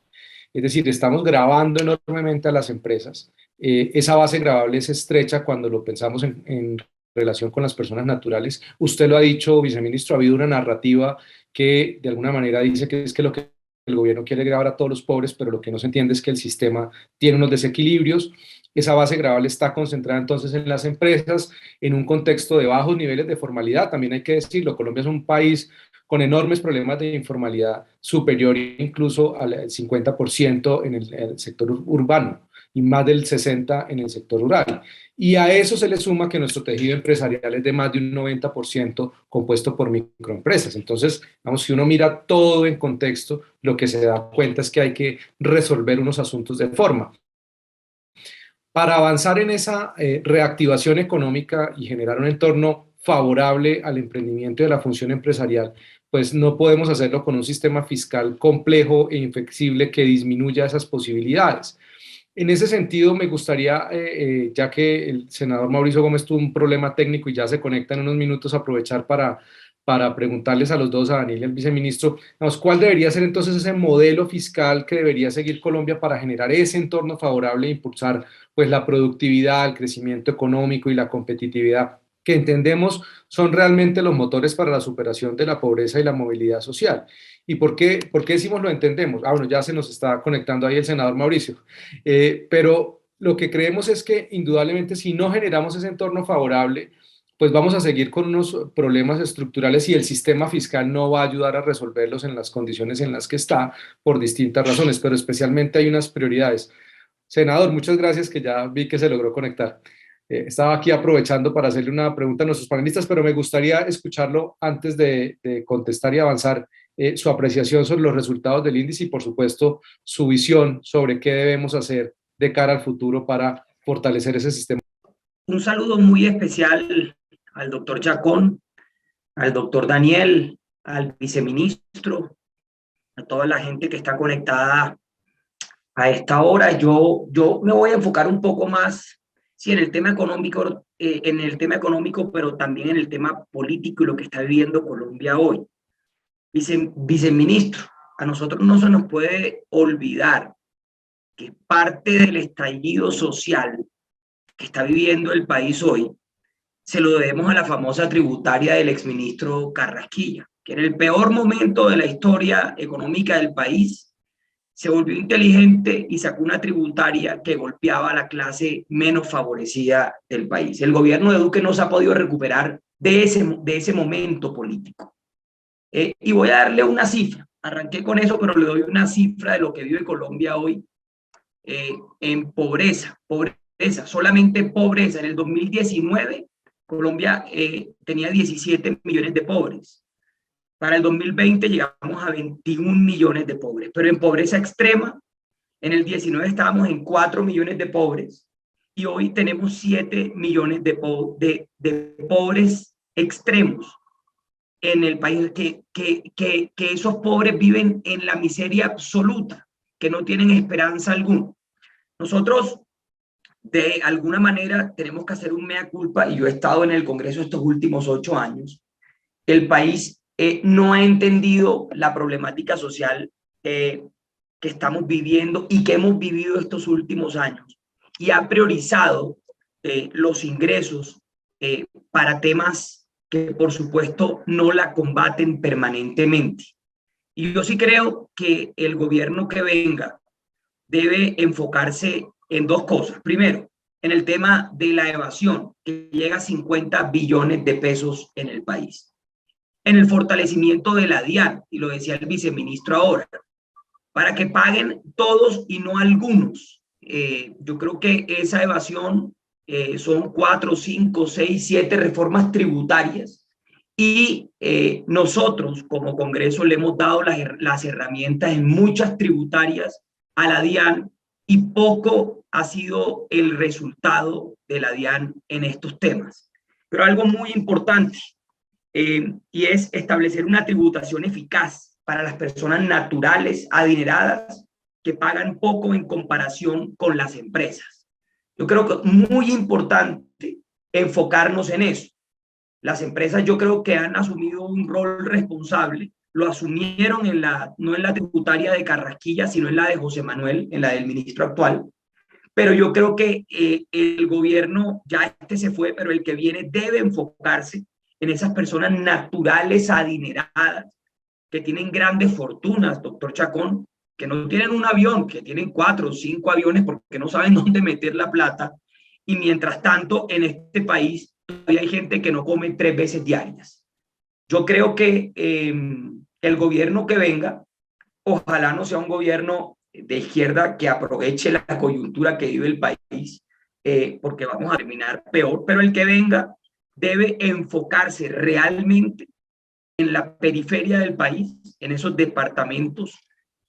Es decir, estamos gravando enormemente a las empresas. Esa base gravable es estrecha cuando lo pensamos en relación con las personas naturales. Usted lo ha dicho, viceministro, ha habido una narrativa que de alguna manera dice que es que lo que el gobierno quiere gravar a todos los pobres, pero lo que no se entiende es que el sistema tiene unos desequilibrios. esa base gravable está concentrada entonces en las empresas, en un contexto de bajos niveles de formalidad, también hay que decirlo. Colombia es un país con enormes problemas de informalidad, superior incluso al 50% en el sector urbano y más del 60% en el sector rural. Y a eso se le suma que nuestro tejido empresarial es de más de un 90% compuesto por microempresas. Entonces, vamos, si uno mira todo en contexto, lo que se da cuenta es que hay que resolver unos asuntos de forma. Para avanzar en esa reactivación económica y generar un entorno favorable al emprendimiento y a la función empresarial, pues no podemos hacerlo con un sistema fiscal complejo e inflexible que disminuya esas posibilidades. En ese sentido, me gustaría, ya que el senador Mauricio Gómez tuvo un problema técnico y ya se conecta en unos minutos, aprovechar para preguntarles a los dos, a Daniel y al viceministro, ¿cuál debería ser entonces ese modelo fiscal que debería seguir Colombia para generar ese entorno favorable e impulsar pues, la productividad, el crecimiento económico y la competitividad, que entendemos son realmente los motores para la superación de la pobreza y la movilidad social? ¿Y por qué decimos lo entendemos? Bueno, ya se nos está conectando ahí el senador Mauricio. Pero lo que creemos es que indudablemente si no generamos ese entorno favorable, pues vamos a seguir con unos problemas estructurales y el sistema fiscal no va a ayudar a resolverlos en las condiciones en las que está por distintas razones, pero especialmente hay unas prioridades. Senador, muchas gracias, que ya vi que se logró conectar. Estaba aquí aprovechando para hacerle una pregunta a nuestros panelistas, pero me gustaría escucharlo antes de contestar y avanzar, su apreciación sobre los resultados del índice y, por supuesto, su visión sobre qué debemos hacer de cara al futuro para fortalecer ese sistema. Un saludo muy especial al doctor Chacón, al doctor Daniel, al viceministro, a toda la gente que está conectada a esta hora. Yo me voy a enfocar un poco más, sí, en el tema económico, pero también en el tema político y lo que está viviendo Colombia hoy. Viceministro, a nosotros no se nos puede olvidar que parte del estallido social que está viviendo el país hoy se lo debemos a la famosa tributaria del exministro Carrasquilla, que en el peor momento de la historia económica del país se volvió inteligente y sacó una tributaria que golpeaba a la clase menos favorecida del país. El gobierno de Duque no se ha podido recuperar de ese momento político. Y voy a darle una cifra. Arranqué con eso, pero le doy una cifra de lo que vive Colombia hoy en pobreza. Solamente pobreza. En el 2019, Colombia tenía 17 millones de pobres. Para el 2020 llegamos a 21 millones de pobres. Pero en pobreza extrema, en el 19 estábamos en 4 millones de pobres y hoy tenemos 7 millones de pobres extremos en el país, que esos pobres viven en la miseria absoluta, que no tienen esperanza alguna. Nosotros, de alguna manera, tenemos que hacer un mea culpa, y yo he estado en el Congreso estos últimos 8 años. El país no ha entendido la problemática social que estamos viviendo y que hemos vivido estos últimos años, y ha priorizado los ingresos para temas que por supuesto no la combaten permanentemente. Y yo sí creo que el gobierno que venga debe enfocarse en dos cosas. Primero, en el tema de la evasión, que llega a 50 billones de pesos en el país. En el fortalecimiento de la DIAN, y lo decía el viceministro ahora, para que paguen todos y no algunos. Yo creo que esa evasión son 4, 5, 6, 7 reformas tributarias, y nosotros como Congreso le hemos dado las herramientas en muchas tributarias a la DIAN, y poco ha sido el resultado de la DIAN en estos temas. Pero algo muy importante, y es establecer una tributación eficaz para las personas naturales adineradas que pagan poco en comparación con las empresas. Yo creo que es muy importante enfocarnos en eso. Las empresas, yo creo que han asumido un rol responsable, lo asumieron no en la tributaria de Carrasquilla, sino en la de José Manuel, en la del ministro actual. Pero yo creo que el gobierno, ya se fue, pero el que viene debe enfocarse en esas personas naturales adineradas que tienen grandes fortunas, doctor Chacón, que no tienen un avión, que tienen 4 o 5 aviones porque no saben dónde meter la plata. Y mientras tanto, en este país todavía hay gente que no come 3 veces diarias. Yo creo que el gobierno que venga, ojalá no sea un gobierno de izquierda que aproveche la coyuntura que vive el país, porque vamos a terminar peor, pero el que venga debe enfocarse realmente en la periferia del país, en esos departamentos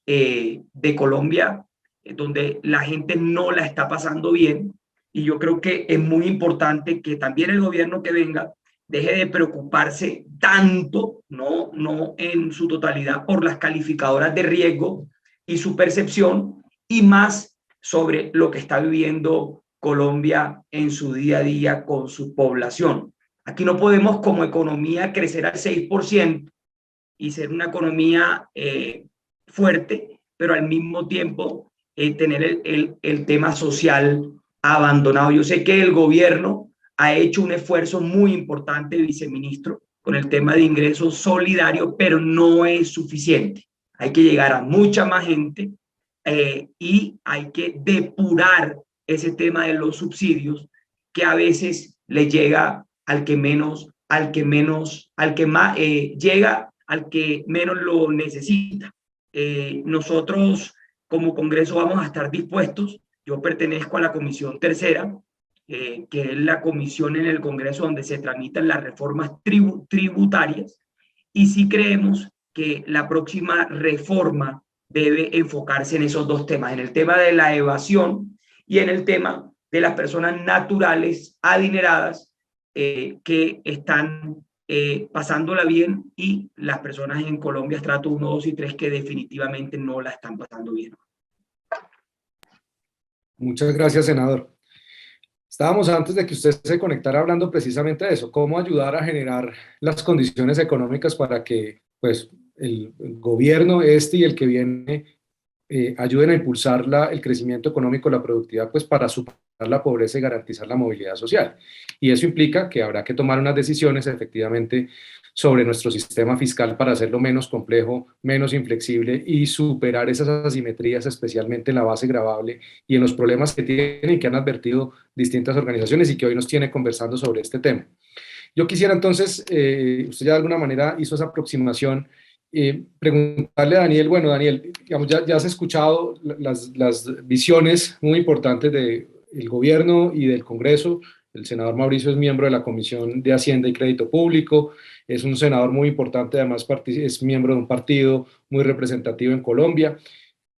de Colombia, donde la gente no la está pasando bien. Y yo creo que es muy importante que también el gobierno que venga deje de preocuparse tanto, no en su totalidad, por las calificadoras de riesgo y su percepción, y más sobre lo que está viviendo Colombia en su día a día con su población. Aquí no podemos como economía crecer al 6% y ser una economía fuerte, pero al mismo tiempo tener el tema social abandonado. Yo sé que el gobierno ha hecho un esfuerzo muy importante, viceministro, con el tema de ingresos solidarios, pero no es suficiente. Hay que llegar a mucha más gente y hay que depurar ese tema de los subsidios que a veces le llega al que menos, al que más llega al que menos lo necesita. Nosotros como Congreso vamos a estar dispuestos. Yo pertenezco a la Comisión Tercera, que es la comisión en el Congreso donde se tramitan las reformas tributarias, y sí creemos que la próxima reforma debe enfocarse en esos dos temas, en el tema de la evasión y en el tema de las personas naturales adineradas que están pasándola bien, y las personas en Colombia estrato 1, 2 y 3 que definitivamente no la están pasando bien. Muchas gracias, senador. Estábamos antes de que usted se conectara hablando precisamente de eso, cómo ayudar a generar las condiciones económicas para que pues, el gobierno este y el que viene ayuden a impulsar el crecimiento económico, la productividad, pues para superar la pobreza y garantizar la movilidad social. Y eso implica que habrá que tomar unas decisiones efectivamente sobre nuestro sistema fiscal para hacerlo menos complejo, menos inflexible y superar esas asimetrías, especialmente en la base gravable y en los problemas que tienen y que han advertido distintas organizaciones y que hoy nos tiene conversando sobre este tema. Yo quisiera entonces, usted ya de alguna manera hizo esa aproximación, preguntarle a Daniel, bueno Daniel, digamos, ya has escuchado las visiones muy importantes del gobierno y del Congreso. El senador Mauricio es miembro de la Comisión de Hacienda y Crédito Público, es un senador muy importante, además es miembro de un partido muy representativo en Colombia.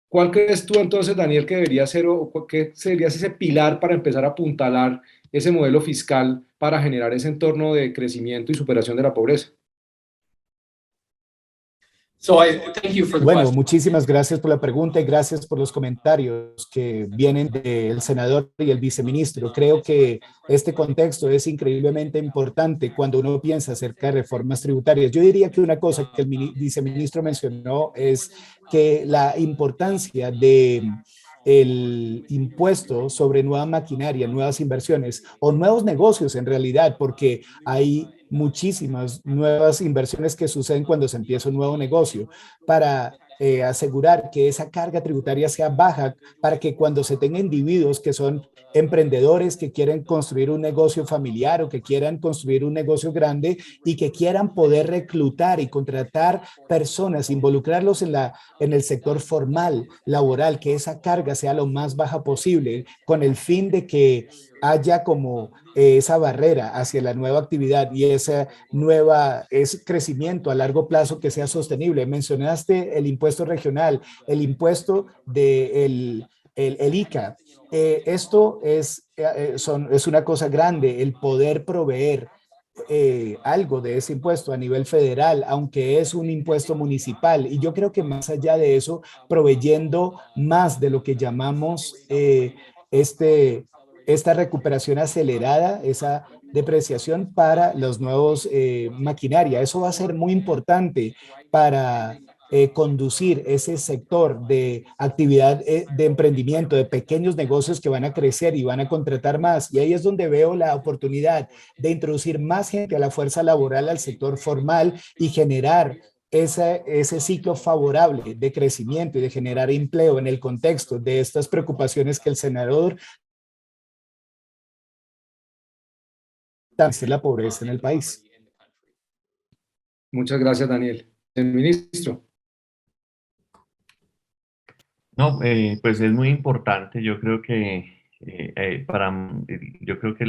¿Cuál crees tú entonces, Daniel, que debería ser o qué sería ese pilar para empezar a apuntalar ese modelo fiscal para generar ese entorno de crecimiento y superación de la pobreza? Bueno, muchísimas gracias por la pregunta y gracias por los comentarios que vienen del senador y el viceministro. Creo que este contexto es increíblemente importante cuando uno piensa acerca de reformas tributarias. Yo diría que una cosa que el viceministro mencionó es que la importancia de el impuesto sobre nueva maquinaria, nuevas inversiones o nuevos negocios en realidad, porque hay muchísimas nuevas inversiones que suceden cuando se empieza un nuevo negocio, para asegurar que esa carga tributaria sea baja, para que cuando se tenga individuos que son emprendedores que quieren construir un negocio familiar o que quieran construir un negocio grande y que quieran poder reclutar y contratar personas, involucrarlos en el sector formal, laboral, que esa carga sea lo más baja posible, con el fin de que haya como esa barrera hacia la nueva actividad y ese crecimiento a largo plazo que sea sostenible. Mencionaste el impuesto regional, el impuesto del el ICA. Esto es una cosa grande, el poder proveer algo de ese impuesto a nivel federal, aunque es un impuesto municipal. Y yo creo que más allá de eso, proveyendo más de lo que llamamos esta recuperación acelerada, esa depreciación para los nuevos maquinaria. Eso va a ser muy importante para conducir ese sector de actividad de emprendimiento, de pequeños negocios que van a crecer y van a contratar más. Y ahí es donde veo la oportunidad de introducir más gente a la fuerza laboral, al sector formal y generar ese ciclo favorable de crecimiento y de generar empleo en el contexto de estas preocupaciones que el senador también la pobreza en el país. Muchas gracias, Daniel. El ministro. No, pues es muy importante. Yo creo que yo creo que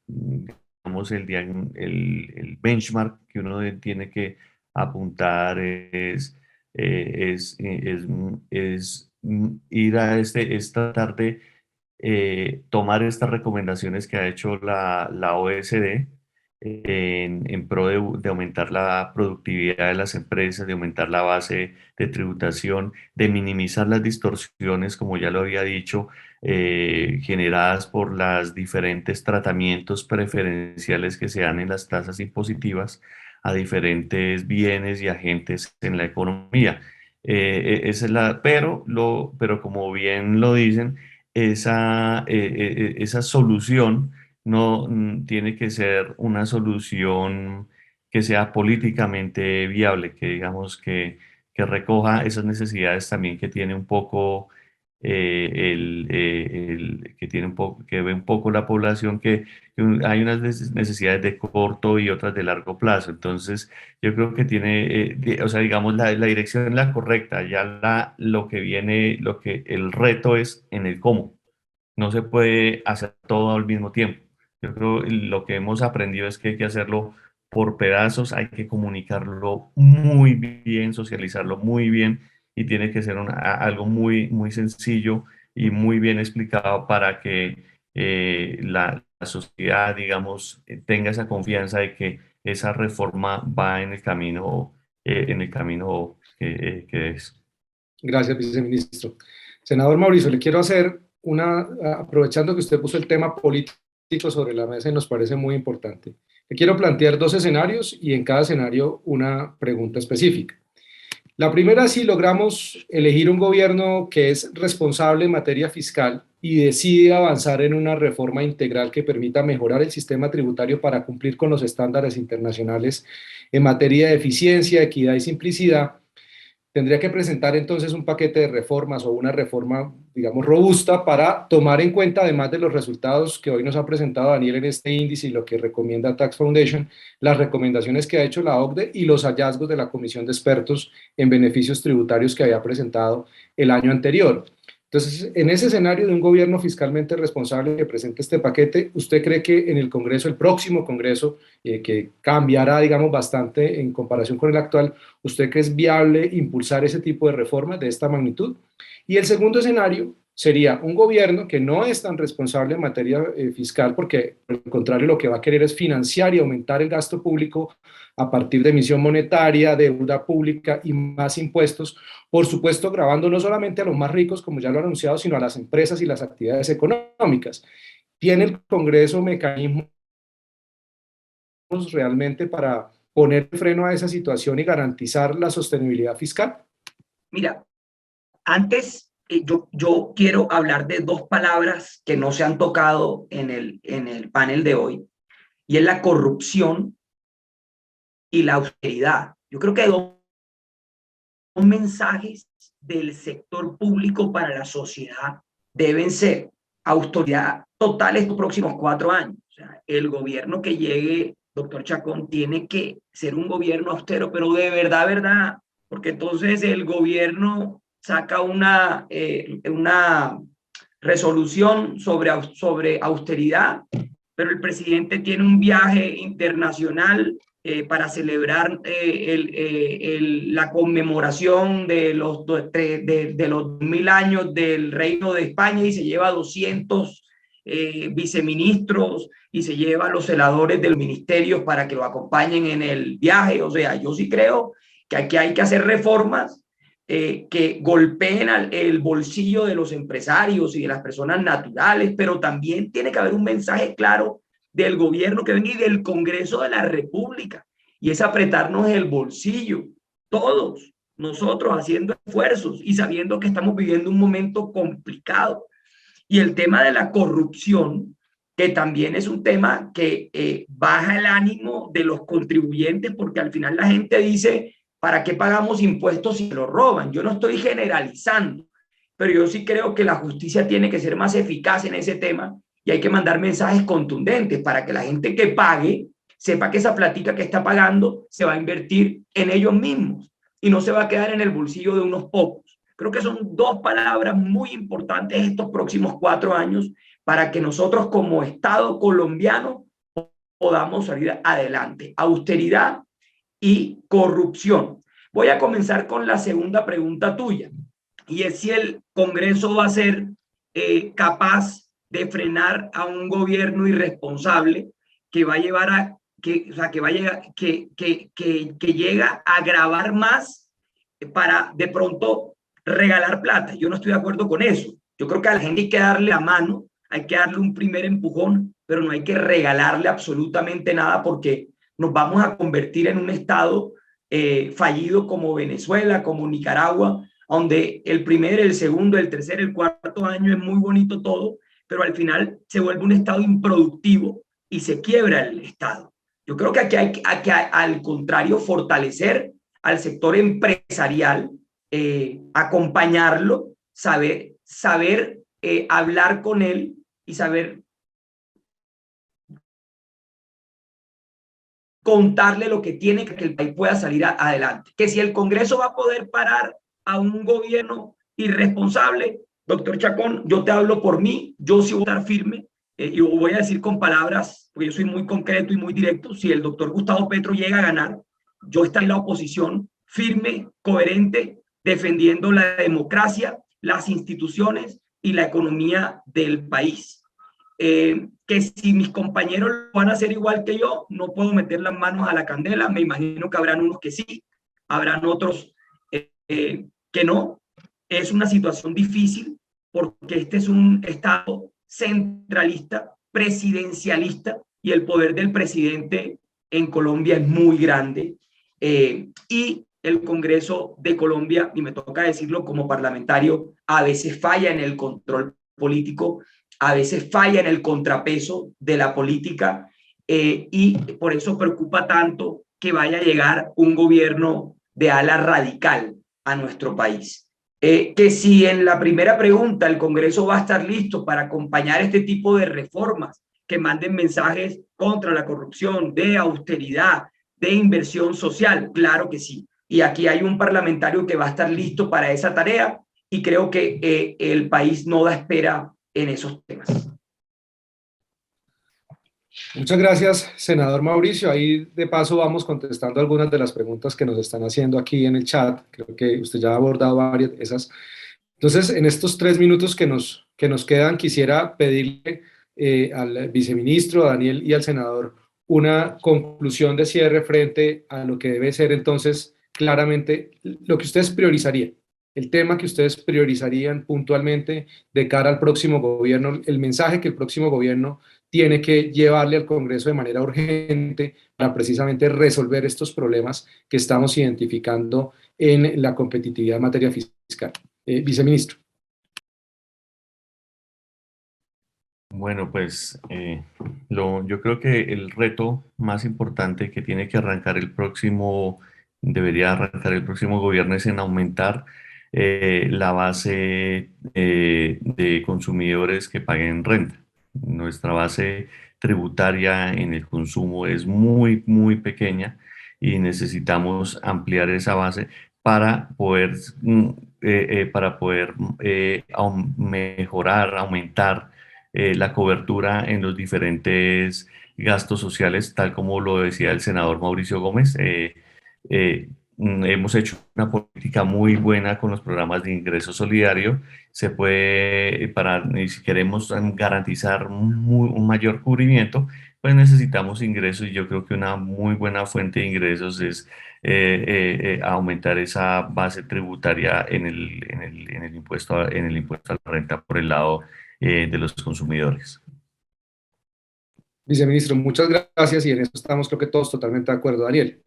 digamos, el benchmark que uno tiene que apuntar es ir a es tratar de tomar estas recomendaciones que ha hecho la OECD en pro de aumentar la productividad de las empresas, de aumentar la base de tributación, de minimizar las distorsiones, como ya lo había dicho, generadas por los diferentes tratamientos preferenciales que se dan en las tasas impositivas a diferentes bienes y agentes en la economía. Esa es pero como bien lo dicen, esa solución no tiene que ser una solución que sea políticamente viable, que digamos que recoja esas necesidades también que tiene un poco que tiene un poco, que ve un poco la población, hay unas necesidades de corto y otras de largo plazo. Entonces, yo creo que tiene, o sea, digamos, la dirección es la correcta, ya lo que viene, el reto es en el cómo. No se puede hacer todo al mismo tiempo. Yo creo que lo que hemos aprendido es que hay que hacerlo por pedazos, hay que comunicarlo muy bien, socializarlo muy bien y tiene que ser algo muy sencillo y muy bien explicado para que la sociedad, digamos, tenga esa confianza de que esa reforma va en el camino que es. Gracias, viceministro. Senador Mauricio, le quiero hacer aprovechando que usted puso el tema político sobre la mesa y nos parece muy importante, le quiero plantear dos escenarios y en cada escenario una pregunta específica. La primera, si logramos elegir un gobierno que es responsable en materia fiscal y decide avanzar en una reforma integral que permita mejorar el sistema tributario para cumplir con los estándares internacionales en materia de eficiencia, equidad y simplicidad, tendría que presentar entonces un paquete de reformas o una reforma, digamos, robusta para tomar en cuenta, además de los resultados que hoy nos ha presentado Daniel en este índice y lo que recomienda Tax Foundation, las recomendaciones que ha hecho la OCDE y los hallazgos de la Comisión de Expertos en Beneficios Tributarios que había presentado el año anterior. Entonces, en ese escenario de un gobierno fiscalmente responsable que presente este paquete, ¿usted cree que en el Congreso, el próximo Congreso, que cambiará, digamos, bastante en comparación con el actual, usted cree que es viable impulsar ese tipo de reformas de esta magnitud? Y el segundo escenario sería un gobierno que no es tan responsable en materia fiscal, porque por el contrario lo que va a querer es financiar y aumentar el gasto público a partir de emisión monetaria, deuda pública y más impuestos, por supuesto grabando no solamente a los más ricos, como ya lo ha anunciado, sino a las empresas y las actividades económicas. ¿Tiene el Congreso mecanismos realmente para poner freno a esa situación y garantizar la sostenibilidad fiscal? Mira, antes yo quiero hablar de dos palabras que no se han tocado en el panel de hoy, y es la corrupción y la austeridad. Yo creo que hay dos mensajes del sector público para la sociedad deben ser austeridad total estos próximos 4 años. O sea, el gobierno que llegue, doctor Chacón, tiene que ser un gobierno austero, pero de verdad, porque entonces el gobierno saca una resolución sobre austeridad, pero el presidente tiene un viaje internacional para celebrar la conmemoración de los 2000 años del Reino de España y se lleva 200 viceministros y se lleva a los celadores del ministerio para que lo acompañen en el viaje. O sea, yo sí creo que aquí hay que hacer reformas que golpeen el bolsillo de los empresarios y de las personas naturales, pero también tiene que haber un mensaje claro del gobierno que venga y del Congreso de la República, y es apretarnos el bolsillo, todos nosotros haciendo esfuerzos y sabiendo que estamos viviendo un momento complicado. Y el tema de la corrupción, que también es un tema que baja el ánimo de los contribuyentes, porque al final la gente dice, ¿Para qué pagamos impuestos si lo roban? Yo no estoy generalizando, pero yo sí creo que la justicia tiene que ser más eficaz en ese tema y hay que mandar mensajes contundentes para que la gente que pague sepa que esa platica que está pagando se va a invertir en ellos mismos y no se va a quedar en el bolsillo de unos pocos. Creo que son dos palabras muy importantes estos próximos 4 años para que nosotros como Estado colombiano podamos salir adelante. Austeridad y corrupción. Voy a comenzar con la segunda pregunta tuya, y es si el Congreso va a ser capaz de frenar a un gobierno irresponsable que va a llevar a que llega a agravar más para de pronto regalar plata. Yo no estoy de acuerdo con eso. Yo creo que a la gente hay que darle la mano, hay que darle un primer empujón, pero no hay que regalarle absolutamente nada porque nos vamos a convertir en un estado fallido como Venezuela, como Nicaragua, donde el primer, el segundo, el tercer, el cuarto año es muy bonito todo, pero al final se vuelve un estado improductivo y se quiebra el estado. Yo creo que aquí hay que, al contrario, fortalecer al sector empresarial, acompañarlo, saber hablar con él y saber contarle lo que tiene que el país pueda salir adelante. Que si el Congreso va a poder parar a un gobierno irresponsable, doctor Chacón, yo te hablo por mí, yo sí voy a estar firme y voy a decir con palabras, porque yo soy muy concreto y muy directo, si el doctor Gustavo Petro llega a ganar, yo estaré en la oposición firme, coherente, defendiendo la democracia, las instituciones y la economía del país. Que si mis compañeros lo van a hacer igual que yo, no puedo meter las manos a la candela, me imagino que habrán unos que sí, habrán otros que no. Es una situación difícil porque este es un estado centralista, presidencialista, y el poder del presidente en Colombia es muy grande. Y el Congreso de Colombia, y me toca decirlo como parlamentario, a veces falla en el control político, a veces falla en el contrapeso de la política, y por eso preocupa tanto que vaya a llegar un gobierno de ala radical a nuestro país. Que si en la primera pregunta el Congreso va a estar listo para acompañar este tipo de reformas que manden mensajes contra la corrupción, de austeridad, de inversión social, claro que sí. Y aquí hay un parlamentario que va a estar listo para esa tarea y creo que el país no da espera en esos temas. Muchas gracias, senador Mauricio. Ahí de paso vamos contestando algunas de las preguntas que nos están haciendo aquí en el chat. Creo que usted ya ha abordado varias de esas. Entonces, en estos 3 minutos que nos quedan, quisiera pedirle al viceministro, a Daniel y al senador una conclusión de cierre frente a lo que debe ser entonces claramente lo que ustedes priorizarían, el tema que ustedes priorizarían puntualmente de cara al próximo gobierno, el mensaje que el próximo gobierno tiene que llevarle al Congreso de manera urgente para precisamente resolver estos problemas que estamos identificando en la competitividad en materia fiscal. Viceministro. Bueno, pues yo creo que el reto más importante que tiene que arrancar debería arrancar el próximo gobierno es en aumentar la base de consumidores que paguen renta. Nuestra base tributaria en el consumo es muy, muy pequeña y necesitamos ampliar esa base para poder, mejorar, aumentar la cobertura en los diferentes gastos sociales, tal como lo decía el senador Mauricio Gómez. Hemos hecho una política muy buena con los programas de ingreso solidario. Se puede, si queremos garantizar un mayor cubrimiento, pues necesitamos ingresos, y yo creo que una muy buena fuente de ingresos es aumentar esa base tributaria en el impuesto a la renta por el lado de los consumidores. Viceministro, muchas gracias y en eso estamos creo que todos totalmente de acuerdo. Daniel.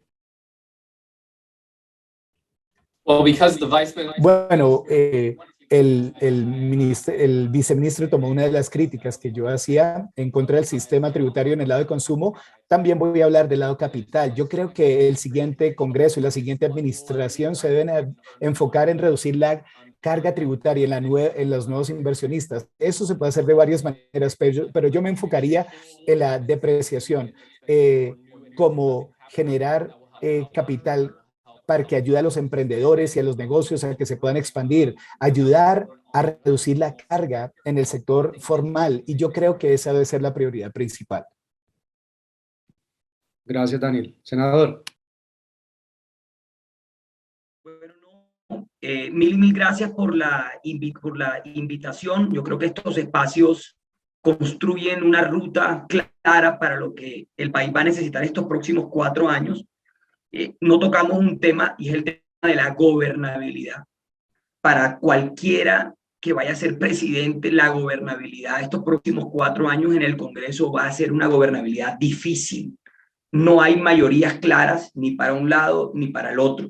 Well, because the vice Bueno, el viceministro tomó una de las críticas que yo hacía en contra del sistema tributario en el lado de consumo. También voy a hablar del lado capital. Yo creo que el siguiente Congreso y la siguiente administración se deben enfocar en reducir la carga tributaria en los nuevos inversionistas. Eso se puede hacer de varias maneras, pero yo me enfocaría en la depreciación, como generar capital para que ayude a los emprendedores y a los negocios a que se puedan expandir, ayudar a reducir la carga en el sector formal. Y yo creo que esa debe ser la prioridad principal. Gracias, Daniel. Senador. Bueno, no, mil gracias por la invitación. Yo creo que estos espacios construyen una ruta clara para lo que el país va a necesitar estos próximos 4 años. No tocamos un tema, y es el tema de la gobernabilidad. Para cualquiera que vaya a ser presidente, la gobernabilidad estos próximos 4 años en el Congreso va a ser una gobernabilidad difícil. No hay mayorías claras ni para un lado ni para el otro.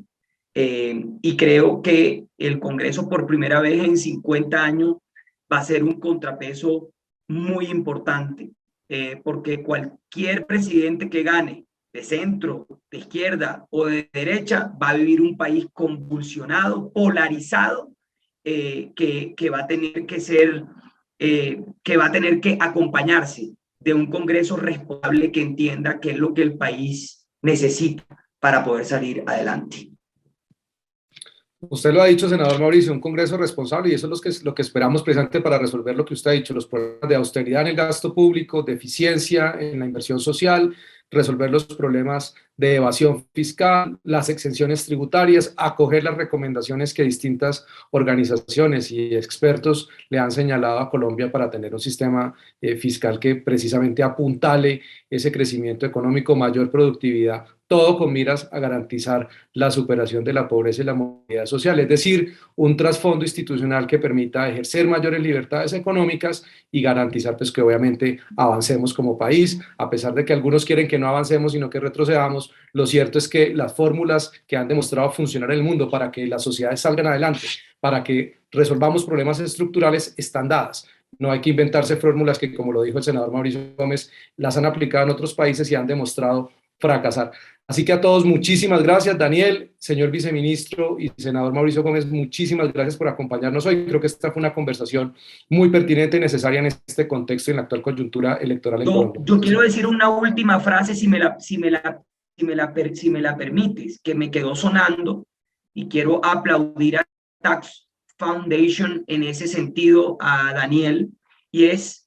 Y creo que el Congreso por primera vez en 50 años va a ser un contrapeso muy importante, porque cualquier presidente que gane, de centro, de izquierda o de derecha, va a vivir un país convulsionado, polarizado, que va a tener que ser, que va a tener que acompañarse de un Congreso responsable que entienda qué es lo que el país necesita para poder salir adelante. Usted lo ha dicho, senador Mauricio, un Congreso responsable, y eso es lo que esperamos precisamente para resolver lo que usted ha dicho, los problemas de austeridad en el gasto público, de eficiencia en la inversión social, resolver los problemas de evasión fiscal, las exenciones tributarias, acoger las recomendaciones que distintas organizaciones y expertos le han señalado a Colombia para tener un sistema fiscal que precisamente apuntale ese crecimiento económico, mayor productividad, todo con miras a garantizar la superación de la pobreza y la movilidad social, es decir, un trasfondo institucional que permita ejercer mayores libertades económicas y garantizar pues que obviamente avancemos como país, a pesar de que algunos quieren que no avancemos sino que retrocedamos. Lo cierto es que las fórmulas que han demostrado funcionar en el mundo para que las sociedades salgan adelante, para que resolvamos problemas estructurales, están dadas. No hay que inventarse fórmulas que, como lo dijo el senador Mauricio Gómez, las han aplicado en otros países y han demostrado fracasar. Así que a todos muchísimas gracias, Daniel, señor viceministro y senador Mauricio Gómez, muchísimas gracias por acompañarnos hoy. Creo que esta fue una conversación muy pertinente y necesaria en este contexto y en la actual coyuntura electoral en Colombia. Yo quiero decir una última frase, si me la permites, que me quedó sonando, y quiero aplaudir a Tax Foundation en ese sentido, a Daniel, y es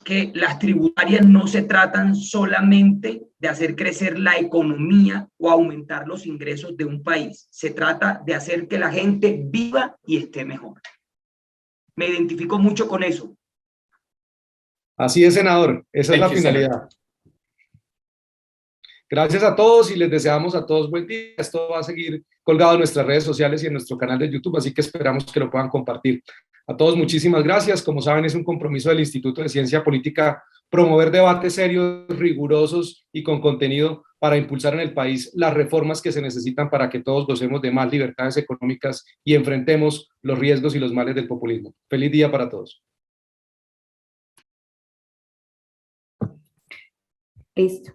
que las tributarias no se tratan solamente de hacer crecer la economía o aumentar los ingresos de un país. Se trata de hacer que la gente viva y esté mejor. Me identifico mucho con eso. Así es, senador. Esa es la finalidad. Gracias a todos y les deseamos a todos buen día. Esto va a seguir colgado en nuestras redes sociales y en nuestro canal de YouTube, así que esperamos que lo puedan compartir. A todos muchísimas gracias. Como saben, es un compromiso del Instituto de Ciencia Política promover debates serios, rigurosos y con contenido para impulsar en el país las reformas que se necesitan para que todos gocemos de más libertades económicas y enfrentemos los riesgos y los males del populismo. Feliz día para todos. Listo.